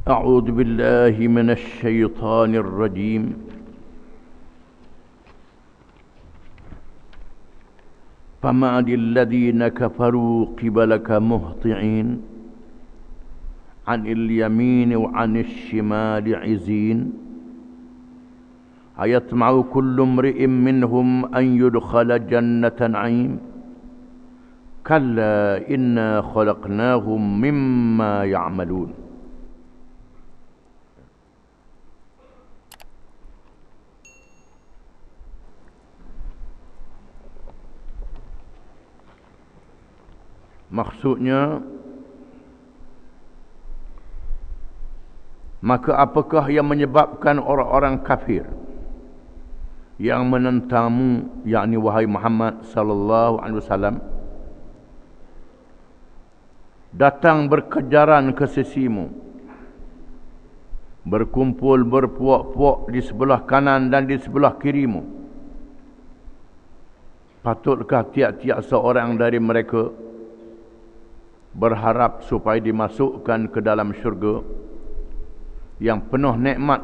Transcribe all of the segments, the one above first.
أعوذ بالله من الشيطان الرجيم فما للذين كفروا قبلك مهطعين عن اليمين وعن الشمال عزين أيطمع كل امرئ منهم أن يدخل جنة نعيم كلا إنا خلقناهم مما يعملون. Maksudnya, maka apakah yang menyebabkan orang-orang kafir yang menentangmu, yakni wahai Muhammad sallallahu alaihi wasallam, datang berkejaran ke sisimu, berkumpul berpuak-puak di sebelah kanan dan di sebelah kirimu? Patutkah tiap-tiap seorang dari mereka berharap supaya dimasukkan ke dalam syurga yang penuh nikmat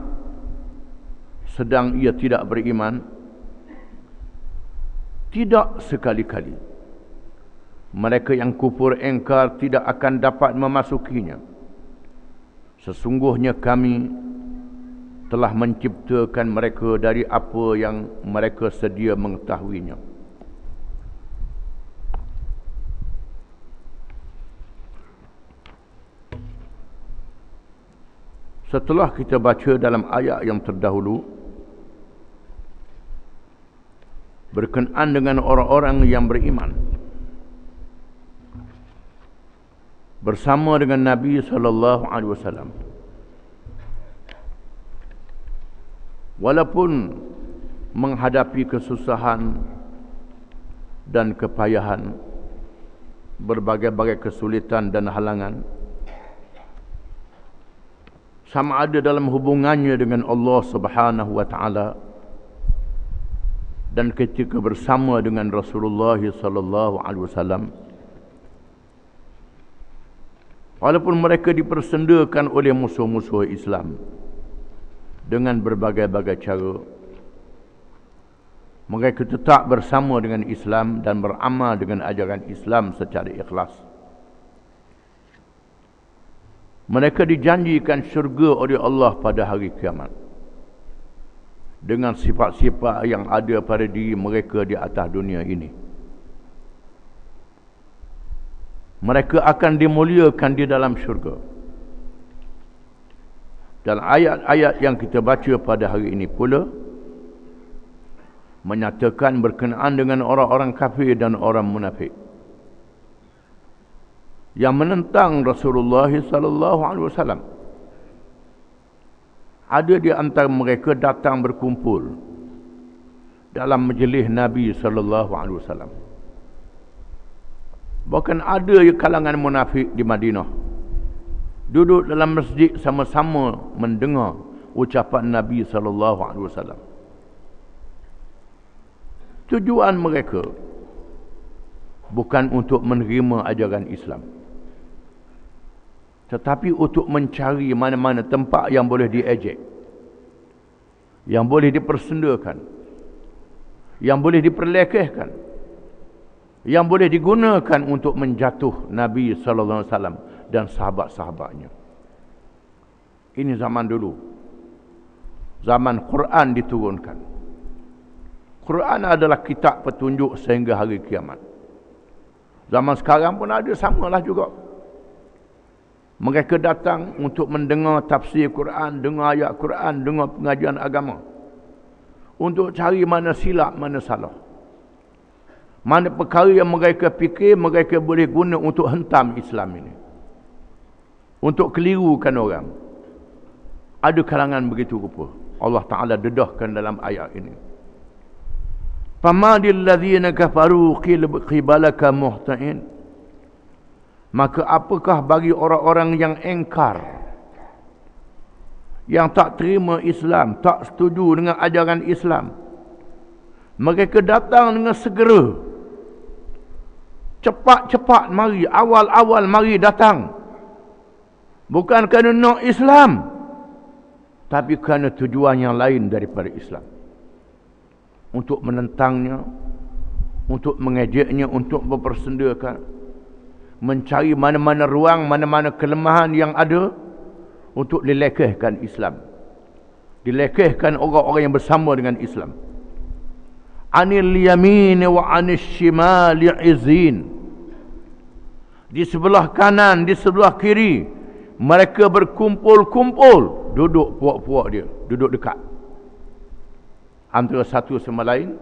sedang ia tidak beriman? Tidak sekali-kali. Mereka yang kufur engkar tidak akan dapat memasukinya. Sesungguhnya kami telah menciptakan mereka dari apa yang mereka sedia mengetahuinya. Setelah kita baca dalam ayat yang terdahulu berkenaan dengan orang-orang yang beriman bersama dengan Nabi sallallahu alaihi wasallam, walaupun menghadapi kesusahan dan kepayahan, berbagai-bagai kesulitan dan halangan, sama ada dalam hubungannya dengan Allah Subhanahu wa taala dan ketika bersama dengan Rasulullah sallallahu alaihi wasallam, walaupun mereka dipersendakan oleh musuh-musuh Islam dengan berbagai-bagai cara, mereka tetap bersama dengan Islam dan beramal dengan ajaran Islam secara ikhlas. Mereka dijanjikan syurga oleh Allah pada hari kiamat dengan sifat-sifat yang ada pada diri mereka di atas dunia ini. Mereka akan dimuliakan di dalam syurga. Dan ayat-ayat yang kita baca pada hari ini pula menyatakan berkenaan dengan orang-orang kafir dan orang munafik yang menentang Rasulullah sallallahu alaihi wasallam. Ada di antara mereka datang berkumpul dalam majlis Nabi sallallahu alaihi wasallam. Bahkan ada kalangan munafik di Madinah duduk dalam masjid sama-sama mendengar ucapan Nabi sallallahu alaihi wasallam. Tujuan mereka bukan untuk menerima ajaran Islam, tetapi untuk mencari mana-mana tempat yang boleh diejek, yang boleh dipersendakan, yang boleh diperlekehkan, yang boleh digunakan untuk menjatuh Nabi sallallahu alaihi wasallam dan sahabat-sahabatnya. Ini zaman dulu, zaman Quran diturunkan. Quran adalah kitab petunjuk sehingga hari kiamat. Zaman sekarang pun ada, samalah juga. Mereka datang untuk mendengar tafsir Quran, dengar ayat Quran, dengar pengajian agama, untuk cari mana silap, mana salah, mana perkara yang mereka fikir mereka boleh guna untuk hentam Islam ini, untuk kelirukan orang. Ada kalangan begitu rupa. Allah Ta'ala dedahkan dalam ayat ini. Famadil ladzina kafaru qibalaka muhta'in. Maka apakah bagi orang-orang yang engkar, yang tak terima Islam, tak setuju dengan ajaran Islam, mereka datang dengan segera, cepat-cepat mari, awal-awal mari datang Bukan kerana nak Islam, tapi kerana tujuan yang lain daripada Islam. Untuk menentangnya, untuk mengejeknya, untuk mempersendakan, mencari mana-mana ruang, mana-mana kelemahan yang ada untuk dilekehkan Islam, dilekehkan orang-orang yang bersama dengan Islam. Anil yamin wa anil shimali izin. Di sebelah kanan, di sebelah kiri, mereka berkumpul-kumpul, duduk puak-puak dia, duduk dekat antara satu sama lain.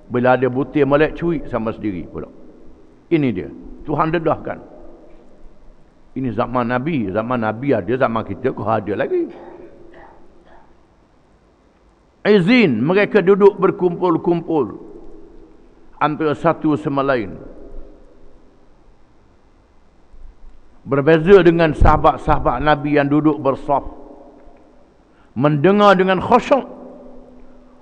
Bila ada butir molek, curi sama sendiri pula. Ini dia, Tuhan dedahkan. Ini zaman Nabi ada, zaman kita kau ada lagi. Izin, mereka duduk berkumpul-kumpul antara satu sama lain. Berbeza dengan sahabat-sahabat Nabi yang duduk bersaf, mendengar dengan khusyuk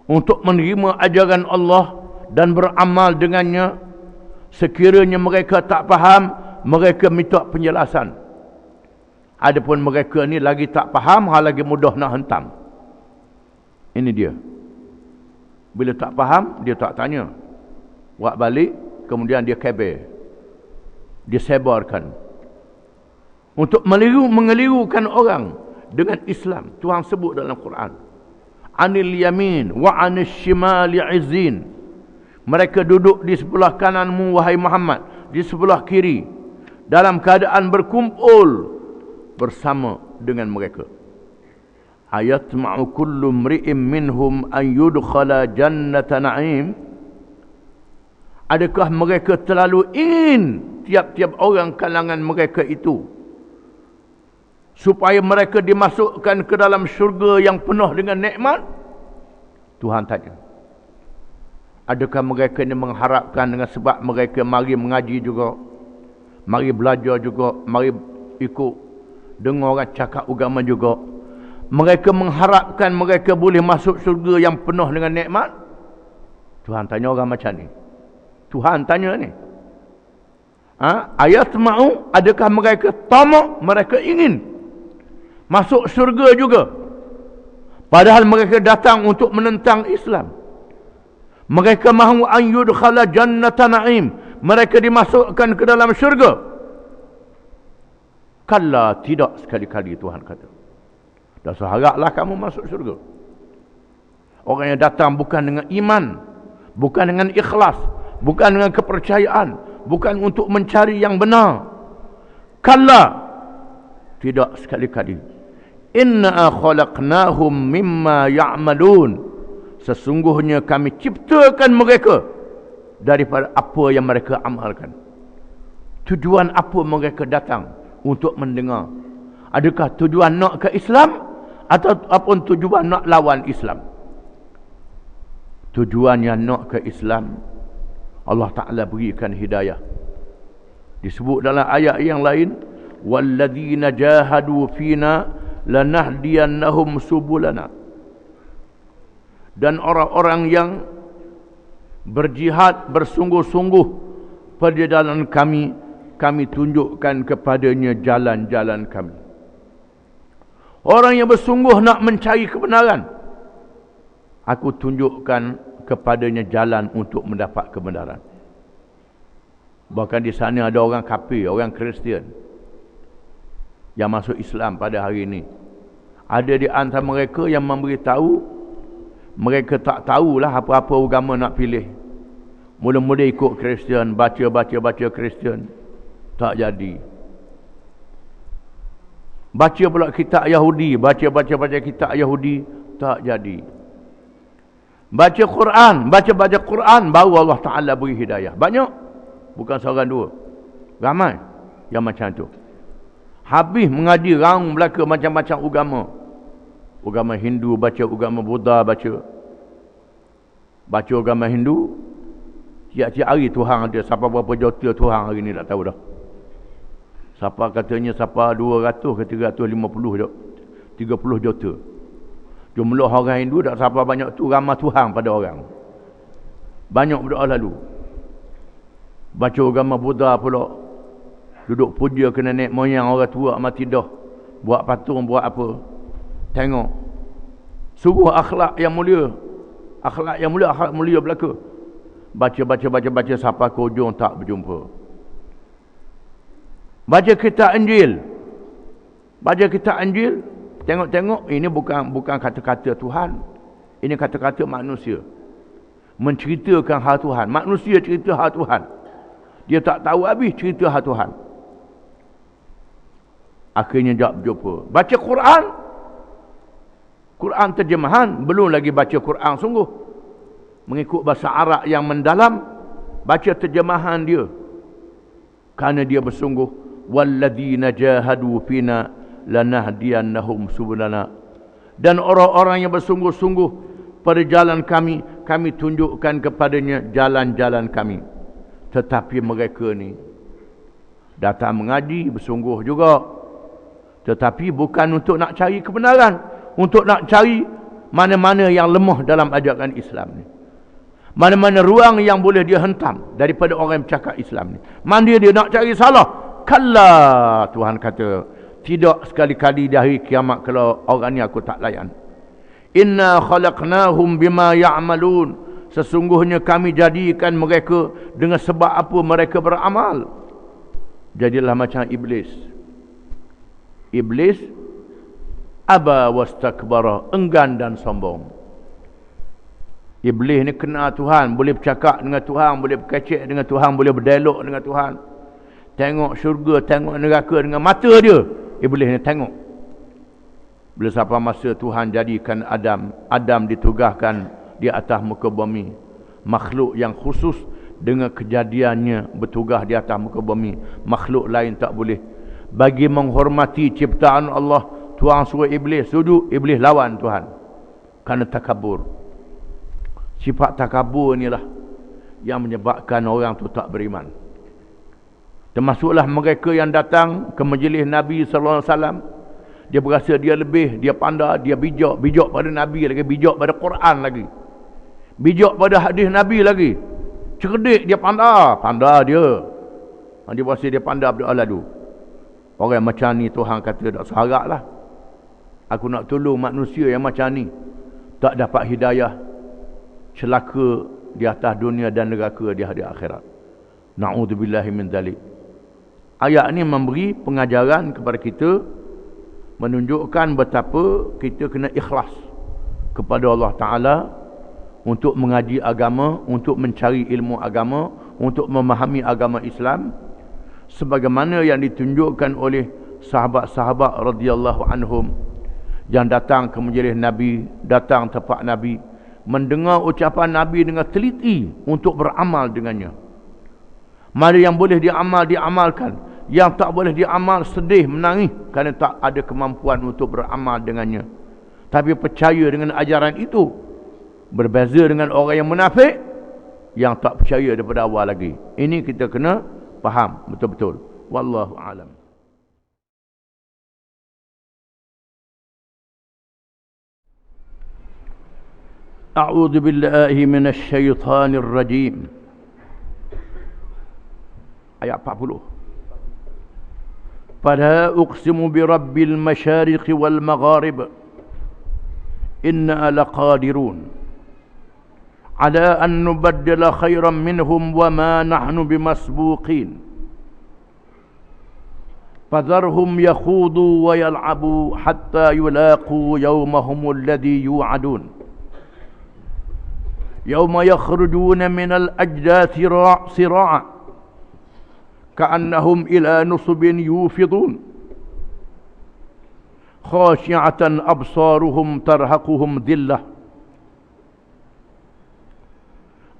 untuk menerima ajaran Allah dan beramal dengannya. Sekiranya mereka tak faham, mereka minta penjelasan. Adapun mereka ni lagi tak faham, hal lagi mudah nak hentam. Ini dia. Bila tak faham, dia tak tanya. Buat balik, kemudian dia keber, dia sebarkan untuk mengelirukan orang dengan Islam. Tuhan sebut dalam Quran, anil yamin wa anil shimali izin. Mereka duduk di sebelah kananmu wahai Muhammad, di sebelah kiri, dalam keadaan berkumpul bersama dengan mereka. Ayatma'u kullu mri'im minhum an yudkhala jannata na'im. Adakah mereka terlalu ingin tiap-tiap orang kalangan mereka itu supaya mereka dimasukkan ke dalam syurga yang penuh dengan nikmat? Tuhan tanya. Adakah mereka ini mengharapkan dengan sebab mereka mari mengaji juga, mari belajar juga, mari ikut dengar orang cakap agama juga, mereka mengharapkan mereka boleh masuk syurga yang penuh dengan nikmat? Tuhan tanya orang macam ni. Tuhan tanya ni. Ayat ma'u, adakah mereka tamak, mereka ingin masuk syurga juga, padahal mereka datang untuk menentang Islam. Mereka mahu an yudkhala jannata na'im, mereka dimasukkan ke dalam syurga. Kalla, tidak sekali-kali, Tuhan kata. Dah seharaplah kamu masuk syurga. Orang yang datang bukan dengan iman, bukan dengan ikhlas, bukan dengan kepercayaan, bukan untuk mencari yang benar. Kalla, tidak sekali-kali. Inna khalaqnahum mimma ya'malun. Sesungguhnya kami ciptakan mereka daripada apa yang mereka amalkan. Tujuan apa mereka datang untuk mendengar? Adakah tujuan nak ke Islam ataupun tujuan nak lawan Islam? Tujuannya nak ke Islam, Allah Ta'ala berikan hidayah. Disebut dalam ayat yang lain, walladzina jahadu fina lanahdiyannahum subulana. Dan orang-orang yang berjihad bersungguh-sungguh pada jalan kami, kami tunjukkan kepadanya jalan-jalan kami. Orang yang bersungguh nak mencari kebenaran, aku tunjukkan kepadanya jalan untuk mendapat kebenaran. Bahkan di sana ada orang kafir, orang Kristian yang masuk Islam pada hari ini. Ada di antara mereka yang memberitahu mereka tak tahulah apa-apa agama nak pilih. Mula-mula ikut Kristian, baca Kristian, tak jadi. Baca pula kitab Yahudi, baca kitab Yahudi, tak jadi. Baca Quran, baru Allah Ta'ala beri hidayah. Banyak, bukan seorang dua, ramai yang macam tu. Habis mengaji raung belaka macam-macam agama. Agama Hindu baca, agama Buddha baca agama Hindu. Tiap-tiap hari Tuhan ada. Siapa berapa juta Tuhan hari ni tak tahu dah. Siapa katanya siapa 200 ke 350 30 juta. Jumlah orang Hindu tak siapa banyak tu, ramah Tuhan pada orang. Banyak berdoa lalu. Baca agama Buddha pula, duduk puja ke nenek moyang orang tua mati dah. buat patung, buat apa. Tengok. Suruh akhlak yang mulia. Akhlak yang mulia, akhlak mulia belaka. Baca sampai ke hujung tak berjumpa. Baca kitab Injil. Baca kitab Injil. Tengok-tengok, ini bukan kata-kata Tuhan. Ini kata-kata manusia. Menceritakan hal Tuhan. Manusia cerita hal Tuhan. Dia tak tahu habis cerita hal Tuhan. Akhirnya tak berjumpa. Baca Quran. Quran terjemahan. Belum lagi baca Quran sungguh. Mengikut bahasa Arab yang mendalam. Baca terjemahan dia. Kerana dia bersungguh. Walladzina jahadu fina lanahdiyannahum subulana. Dan orang-orang yang bersungguh-sungguh pada jalan kami, kami tunjukkan kepadanya jalan-jalan kami. Tetapi mereka ni datang mengaji, bersungguh juga. Tetapi bukan untuk nak cari kebenaran. Untuk nak cari mana-mana yang lemah dalam ajaran Islam ni. Mana-mana ruang yang boleh dia hentam daripada orang yang bercakap Islam ni. Mana dia nak cari salah. Kalla, Tuhan kata, tidak sekali-kali di hari kiamat kalau orang ni aku tak layan. Inna khalaqnahum bima ya'malun. Sesungguhnya kami jadikan mereka dengan sebab apa mereka beramal. Jadilah macam iblis. Iblis aba wastakbara, enggan dan sombong. Iblis ni kenal Tuhan, boleh bercakap dengan Tuhan, boleh berkecek dengan Tuhan, boleh berdialog dengan Tuhan. Tengok syurga, tengok neraka dengan mata dia. Iblis ni tengok. Bila sampai masa Tuhan jadikan Adam, Adam ditugaskan di atas muka bumi. Makhluk yang khusus dengan kejadiannya bertugas di atas muka bumi. Makhluk lain tak boleh. Bagi menghormati ciptaan Allah, Tuhan suruh iblis sujud, iblis lawan Tuhan. Kerana takabur. Sifat takabur inilah yang menyebabkan orang tu tak beriman. Termasuklah mereka yang datang ke majlis Nabi sallallahu alaihi wasallam. Dia berasa dia lebih, dia pandai, dia bijak pada Nabi lagi, bijak pada Quran lagi. Bijak pada hadis Nabi lagi. Cerdik dia pandai dia. Dia berasa dia pandai berdoa lalu. Orang macam ni Tuhan kata tak seharaplah. Aku nak tolong manusia yang macam ni. Tak dapat hidayah. Celaka di atas dunia dan neraka di hari akhirat. Na'udzubillahi min dzalik. Ayat ni memberi pengajaran kepada kita. Menunjukkan betapa kita kena ikhlas kepada Allah Ta'ala. Untuk mengaji agama, untuk mencari ilmu agama, untuk memahami agama Islam. Sebagaimana yang ditunjukkan oleh sahabat-sahabat radhiyallahu anhum. Yang datang ke majlis Nabi, datang tempat Nabi. Mendengar ucapan Nabi dengan teliti untuk beramal dengannya. Mana yang boleh diamal, diamalkan. Yang tak boleh diamal, sedih, menangis. Kerana tak ada kemampuan untuk beramal dengannya. Tapi percaya dengan ajaran itu. Berbeza dengan orang yang munafik. Yang tak percaya daripada awal lagi. Ini kita kena faham betul-betul. Wallahu a'lam. A'udzu billahi minasy syaithanir rajim. Ayat 40. Fala uqsimu bi rabbil masyariqi wal magharib. Inna laqadirun على أن نبدل خيرا منهم وما نحن بمسبوقين فذرهم يخوضوا ويلعبوا حتى يلاقوا يومهم الذي يوعدون يوم يخرجون من الأجداث صراعا كأنهم إلى نصب يوفضون خاشعة أبصارهم ترهقهم ذلة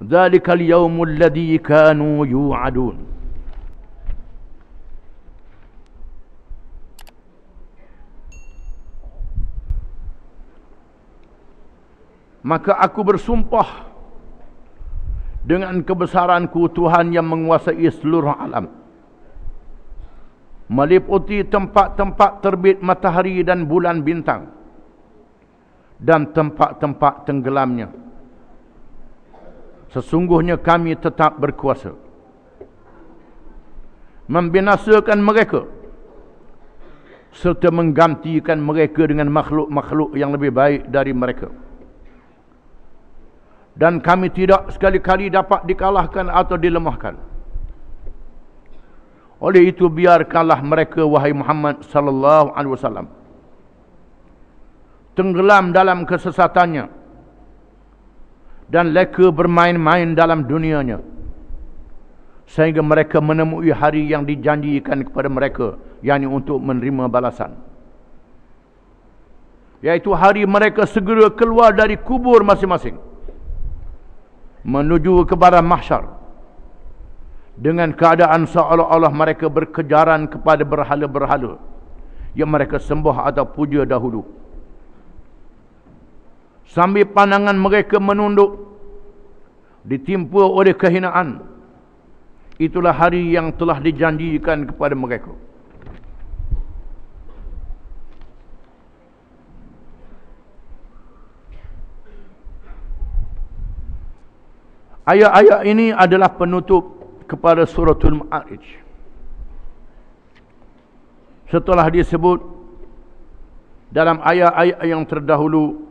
ذلك اليوم الذي كانوا يوعدون. Maka aku bersumpah dengan kebesaranku Tuhan yang menguasai seluruh alam, meliputi tempat-tempat terbit matahari dan bulan bintang, dan tempat-tempat tenggelamnya. Sesungguhnya kami tetap berkuasa membinasakan mereka serta menggantikan mereka dengan makhluk-makhluk yang lebih baik dari mereka. Dan kami tidak sekali-kali dapat dikalahkan atau dilemahkan. Oleh itu biarkanlah mereka, wahai Muhammad sallallahu alaihi wasallam, tenggelam dalam kesesatannya dan leka bermain-main dalam dunianya, sehingga mereka menemui hari yang dijanjikan kepada mereka, yakni untuk menerima balasan, yaitu hari mereka segera keluar dari kubur masing-masing menuju ke padang mahsyar dengan keadaan seolah-olah mereka berkejaran kepada berhala-berhala yang mereka sembah atau puja dahulu, sambil pandangan mereka menunduk ditimpa oleh kehinaan. Itulah hari yang telah dijanjikan kepada mereka. Ayat-ayat ini adalah penutup kepada suratul Ma'arij. Setelah disebut dalam ayat-ayat yang terdahulu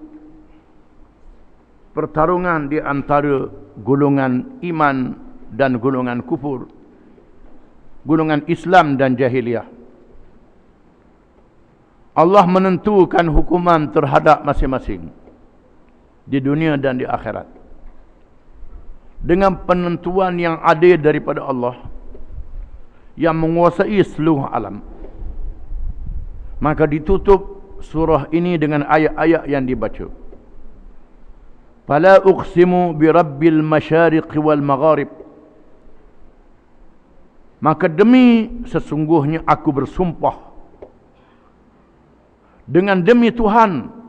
pertarungan di antara golongan iman dan golongan kufur, golongan Islam dan jahiliyah, Allah menentukan hukuman terhadap masing-masing di dunia dan di akhirat dengan penentuan yang adil daripada Allah yang menguasai seluruh alam. Maka ditutup surah ini dengan ayat-ayat yang dibaca. Fala uqsimu bi rabbil masyariq wal magharib. Maka demi sesungguhnya aku bersumpah dengan demi Tuhan.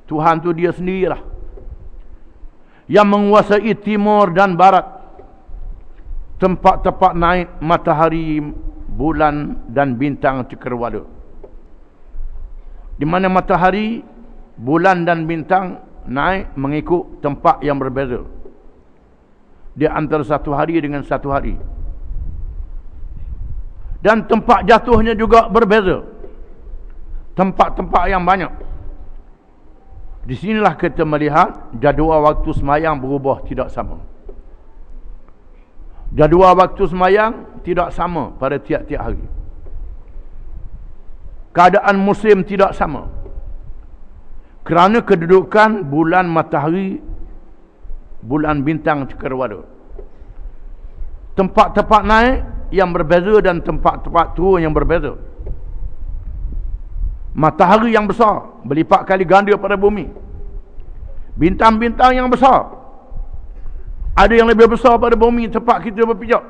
Tuhan tu dia sendirilah yang menguasai timur dan barat, tempat-tempat naik matahari, bulan dan bintang cakrawala. Di mana matahari, bulan dan bintang naik mengikut tempat yang berbeza di antara satu hari dengan satu hari. Dan tempat jatuhnya juga berbeza. Tempat-tempat yang banyak. Di sinilah kita melihat jadual waktu semayang berubah tidak sama. Jadual waktu semayang tidak sama pada tiap-tiap hari. Keadaan musim tidak sama. Kerana kedudukan bulan, matahari, bulan, bintang cakrawala. Tempat-tempat naik yang berbeza dan tempat-tempat turun yang berbeza. Matahari yang besar berlipat kali ganda pada bumi. Bintang-bintang yang besar, ada yang lebih besar pada bumi tempat kita berpijak.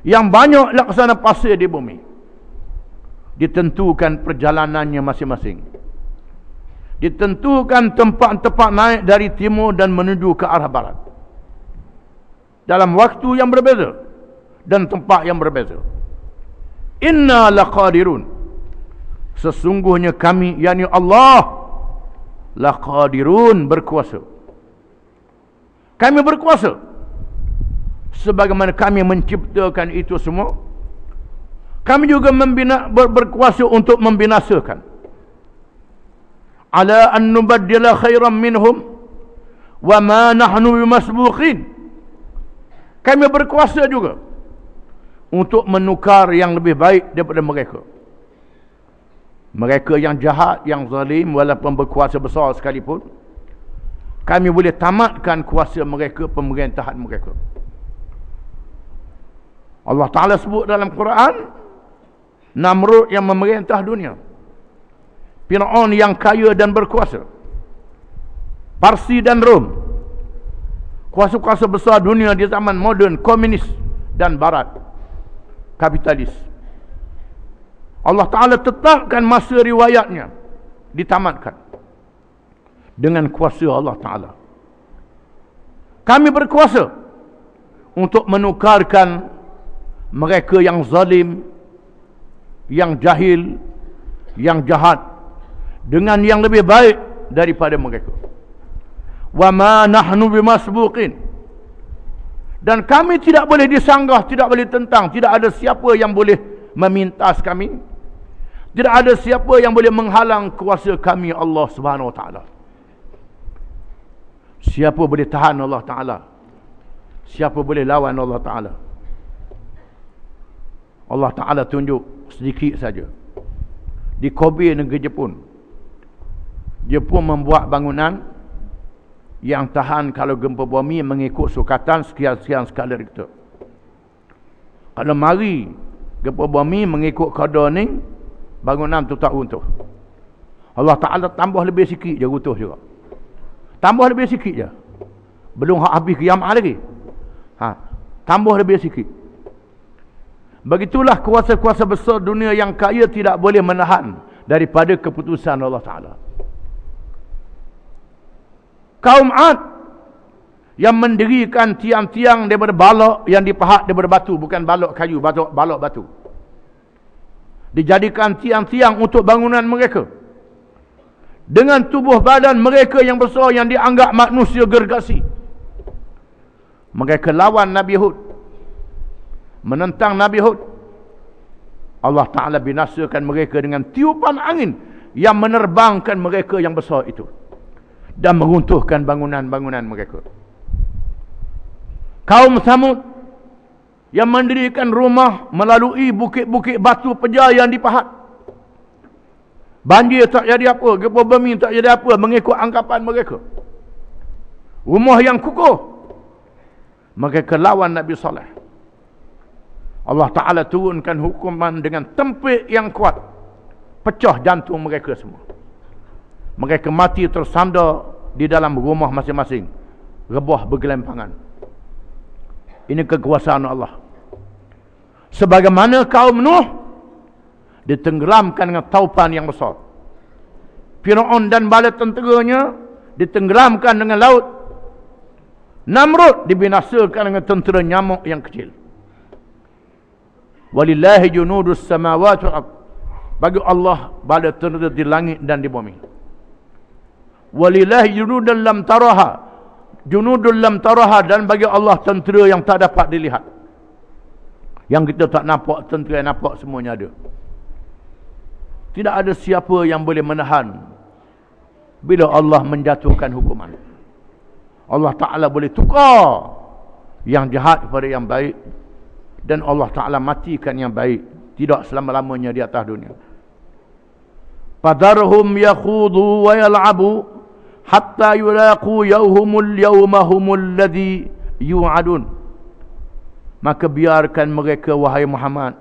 Yang banyak laksana pasir di bumi. Ditentukan perjalanannya masing-masing. Ditentukan tempat-tempat naik dari timur dan menuju ke arah barat. Dalam waktu yang berbeza dan tempat yang berbeza. Inna laqadirun. Sesungguhnya kami, yakni Allah, laqadirun, berkuasa. Kami berkuasa. Sebagaimana kami menciptakan itu semua, kami juga berkuasa untuk membinasakan. Ala an nubaddila khairan minhum wa ma nahnu bimasbuqin. Kami berkuasa juga untuk menukar yang lebih baik daripada mereka. Mereka yang jahat, yang zalim, walaupun berkuasa besar sekalipun, kami boleh tamatkan kuasa mereka, pemerintahan mereka. Allah Ta'ala sebut dalam Quran, Namrud yang memerintah dunia, Fir'aun yang kaya dan berkuasa, Parsi dan Rom, kuasa-kuasa besar dunia di zaman moden, komunis dan barat, kapitalis. Allah Ta'ala tetapkan masa riwayatnya ditamatkan dengan kuasa Allah Ta'ala. Kami berkuasa untuk menukarkan mereka yang zalim, yang jahil, yang jahat dengan yang lebih baik daripada mereka. Wa ma nahnu bimasbuqin. Dan kami tidak boleh disanggah, tidak boleh tentang, tidak ada siapa yang boleh memintas kami, Tidak ada siapa yang boleh menghalang kuasa kami Allah Subhanahu Wa Taala. Siapa boleh tahan Allah Taala? Siapa boleh lawan Allah Taala? Allah Taala tunjuk sedikit saja. Di Kobe, negeri Jepun. Jepun membuat bangunan yang tahan kalau gempa bumi mengikut sukatan sekian-sekian skala Richter. Kalau mari gempa bumi mengikut kadar ni, bangunan tu tak runtuh. Allah Ta'ala tambah lebih sikit je runtuh juga. Tambah lebih sikit je. Belum habis kiamat lagi. Tambah lebih sikit. Begitulah kuasa-kuasa besar dunia yang kaya tidak boleh menahan daripada keputusan Allah Ta'ala. Kaum Ad yang mendirikan tiang-tiang daripada balok yang dipahat daripada batu, bukan balok kayu, balok batu. Dijadikan tiang-tiang untuk bangunan mereka. Dengan tubuh badan mereka yang besar yang dianggap manusia gergasi. Mereka lawan Nabi Hud. Menentang Nabi Hud. Allah Ta'ala binasakan mereka dengan tiupan angin yang menerbangkan mereka yang besar itu. Dan meruntuhkan bangunan-bangunan mereka. Kaum Samud yang mendirikan rumah melalui bukit-bukit batu pejar yang dipahat. Banjir tak jadi apa, gempa bumi tak jadi apa mengikut anggapan mereka. Rumah yang kukuh. Mereka lawan Nabi Saleh. Allah Ta'ala turunkan hukuman dengan tempik yang kuat. Pecah jantung mereka semua. Mereka mati tersandar di dalam rumah masing-masing. Rebah bergelempangan. Ini kekuasaan Allah. Sebagaimana kaum Nuh ditenggelamkan dengan taupan yang besar. Firaun dan bala tenteranya ditenggelamkan dengan laut. Namrud dibinasakan dengan tentera nyamuk yang kecil. Walillahi junudus samawati wal ard. Bagi Allah bala tentera di langit dan di bumi. Walillahi junudun lam taraha. Junudun lam taraha, dan bagi Allah tentera yang tak dapat dilihat. Yang kita tak nampak, tentera yang nampak semuanya ada. Tidak ada siapa yang boleh menahan bila Allah menjatuhkan hukuman. Allah Ta'ala boleh tukar yang jahat kepada yang baik, dan Allah Ta'ala matikan yang baik tidak selama-lamanya di atas dunia. Fadarhum yakhudu wa yal'abu hatta yulaqu yawmul yawmahumul ladhi yu'adun. Maka biarkan mereka, wahai Muhammad,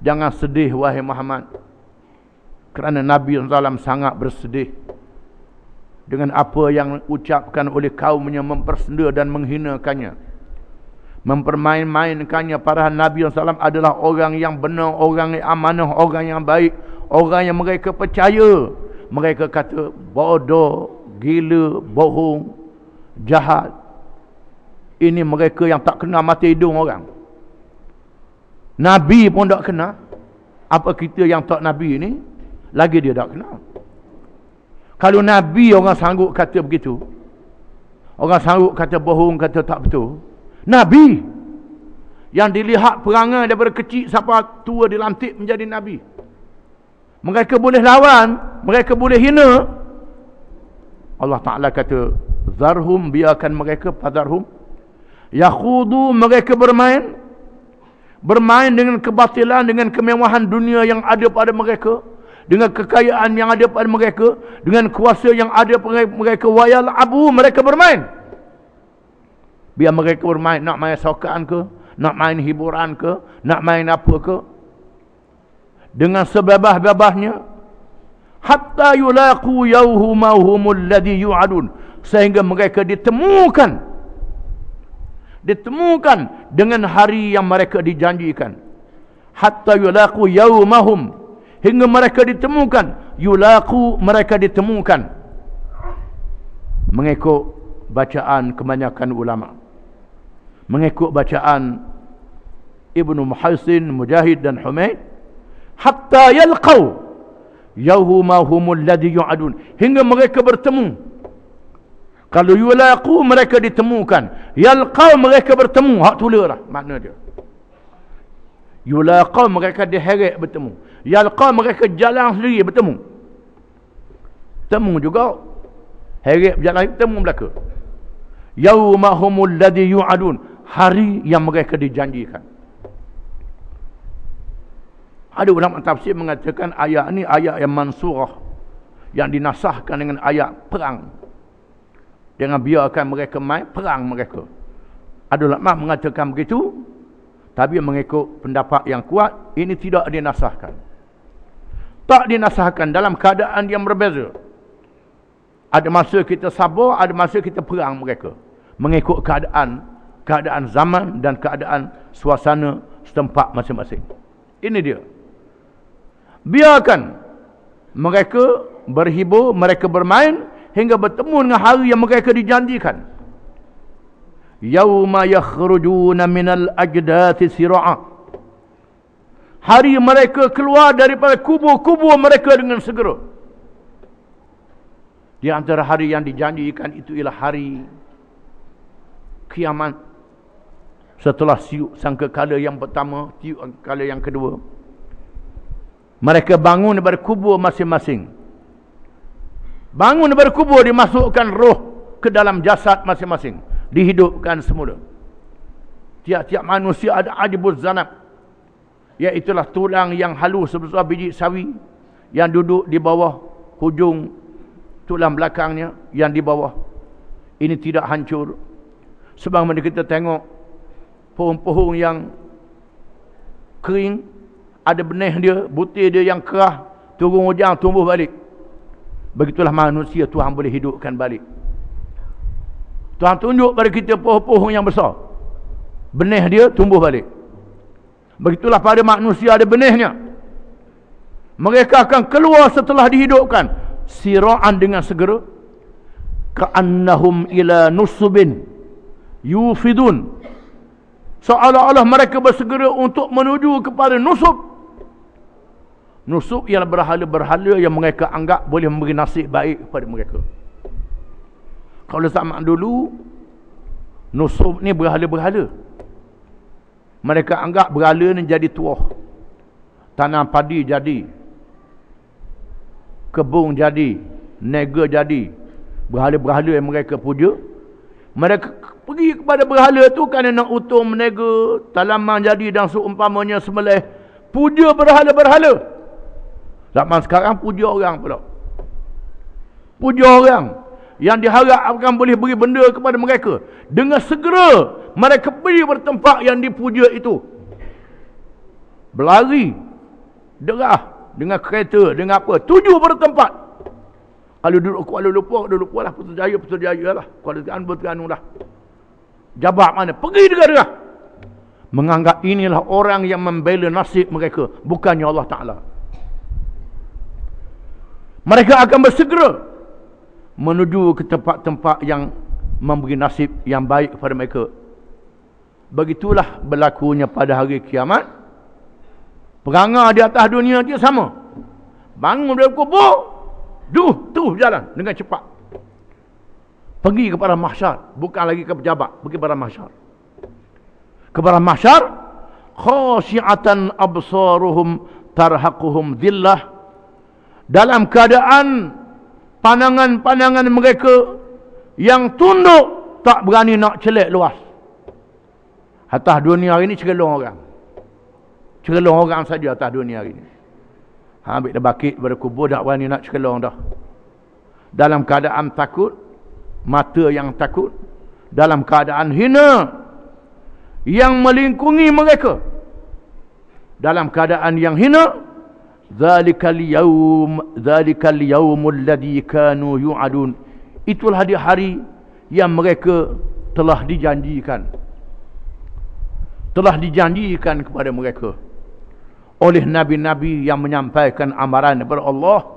jangan sedih wahai Muhammad, kerana Nabi SAW sangat bersedih dengan apa yang ucapkan oleh kaumnya, mempersenda dan menghinakannya, mempermain-mainkannya. Padahal Nabi SAW adalah orang yang benar, orang yang amanah, orang yang baik, orang yang mereka percaya. Mereka kata bodoh, gila, bohong, jahat. Ini mereka yang tak kenal mata hidung orang. Nabi pun tak kenal. Apa kita yang tak Nabi ni, lagi dia tak kenal. Kalau Nabi orang sanggup kata begitu, orang sanggup kata bohong, kata tak betul. Nabi yang dilihat perangai daripada kecil sampai tua dilantik menjadi Nabi. Mereka boleh lawan, mereka boleh hina. Allah Ta'ala kata, zarhum, biarkan mereka, fadarhum yakhudu, mereka bermain dengan kebatilan, dengan kemewahan dunia yang ada pada mereka, dengan kekayaan yang ada pada mereka, dengan kuasa yang ada pada mereka. Wayal abu, mereka bermain. Biar mereka bermain, nak main sokan ke, nak main hiburan ke, nak main apa ke, dengan sebebas-bebasnya, hatta yulaqu yawmahumul ladhi yu'adun, sehingga mereka ditemukan dengan hari yang mereka dijanjikan. Hatta yulaqu yawmahum, hingga mereka ditemukan. Yulaqu, mereka ditemukan, mengikut bacaan kebanyakan ulama, mengikut bacaan Ibnu Muhaisin, Mujahid dan Humaid, hatta yalqaw yawmahumul ladhi yu'adun, hingga mereka bertemu. Kalau yulaqu, mereka ditemukan. Yalqaw, mereka bertemu. Hak tulalah makna dia. Yulaqa, mereka diheret bertemu. Yalqa, mereka jalan sendiri bertemu. Temu juga. Heret berjalan bertemu belaka. Yaumahumul ladzi yu'adun, hari yang mereka dijanjikan. Ada ulama tafsir mengatakan ayat ni ayat yang mansurah, yang dinasahkan dengan ayat perang. Jangan biarkan mereka main perang mereka. Ada ulama mengatakan begitu, tapi mengikut pendapat yang kuat, ini tidak dinasahkan. Tak dinasahkan, dalam keadaan yang berbeza. Ada masa kita sabar, ada masa kita perang mereka. Mengikut keadaan zaman dan keadaan suasana setempat masing-masing. Ini dia. Biarkan mereka berhibur, mereka bermain hingga bertemu dengan hari yang mereka dijanjikan. Yauma yakhrujuna minal ajdati sira'a, hari mereka keluar daripada kubur-kubur mereka dengan segera. Di antara hari yang dijanjikan itu ialah hari kiamat. Setelah siuk sangkakala yang pertama, siuk sangkakala yang kedua, mereka bangun daripada kubur masing-masing. Bangun daripada kubur, dimasukkan roh ke dalam jasad masing-masing, dihidupkan semula. Tiap-tiap manusia ada ajbuz zanab, iaitulah tulang yang halus sebesar biji sawi yang duduk di bawah hujung tulang belakangnya, yang di bawah ini tidak hancur. Sebab mana kita tengok pohon-pohon yang kering, ada benih dia, butir dia yang kerah, turun hujan tumbuh balik. Begitulah manusia Tuhan boleh hidupkan balik. Tuhan tunjuk pada kita pohon-pohon yang besar, benih dia tumbuh balik. Begitulah pada manusia ada benihnya. Mereka akan keluar setelah dihidupkan, sira'an dengan segera, ka'annahum ila nusubin yufidun, seolah-olah mereka bersegera untuk menuju kepada nusub. Nusub ialah berhala-berhala yang mereka anggap boleh memberi nasib baik kepada mereka. Kalau zaman dulu, nusub ni berhala-berhala. Mereka anggap berhala ni jadi tuah. Tanam padi jadi, kebun jadi, nega jadi. Berhala-berhala yang mereka puja. Mereka pergi kepada berhala tu kerana nak utung menega, tanaman jadi dan seumpamanya sembelih. Puja berhala-berhala. Zaman sekarang puja orang pula. Puja orang yang diharapkan boleh beri benda kepada mereka. Dengan segera mereka pergi bertempat yang dipuja itu, berlari, derah, dengan kereta, dengan apa, tuju bertempat. Kalau duduk Kuala Lumpur lah, Putrajaya lah. Kuala Terengganu lah. Jabat mana, pergi derah-derah. Menganggap inilah orang yang membela nasib mereka, bukannya Allah Ta'ala. Mereka akan bersegera menuju ke tempat-tempat yang memberi nasib yang baik kepada mereka. Begitulah berlakunya pada hari kiamat. Perangai di atas dunia dia sama. Bangun dari kubur, terus jalan dengan cepat. Pergi kepada mahsyar, bukan lagi ke pejabat, pergi kepada mahsyar. Kepada mahsyar, khasyi'atan absaruhum tarhaquhum dhillah, dalam keadaan pandangan-pandangan mereka yang tunduk, tak berani nak celik luas. Atas dunia hari ini cerelong orang. Cerelong orang saja atas dunia hari ini. Ambil dah bakit pada kubur, tak berani nak cerelong dah. Dalam keadaan takut, mata yang takut, dalam keadaan hina yang melingkungi mereka, dalam keadaan yang hina. Zalikal yaumul ladzi kanu yu'adun, itulah di hari yang mereka telah dijanjikan kepada mereka oleh nabi-nabi yang menyampaikan amaran kepada Allah.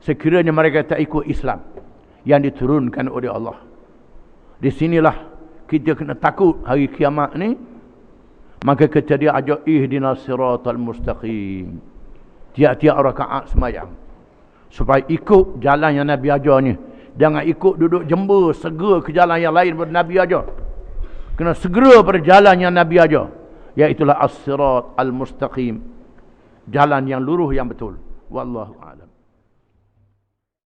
Sekiranya mereka tak ikut Islam yang diturunkan oleh Allah, di sinilah kita kena takut hari kiamat ni. Maka kita dia ajak ihdinas siratal mustaqim, tiap-tiap rakaat semayang, supaya ikut jalan yang Nabi ajar ni. Jangan ikut duduk jember, segera ke jalan yang lain daripada Nabi ajar. Kena segera pada jalan yang Nabi ajar, Iaitulah as-sirat al-mustaqim. Jalan yang lurus yang betul. Wallahu a'lam.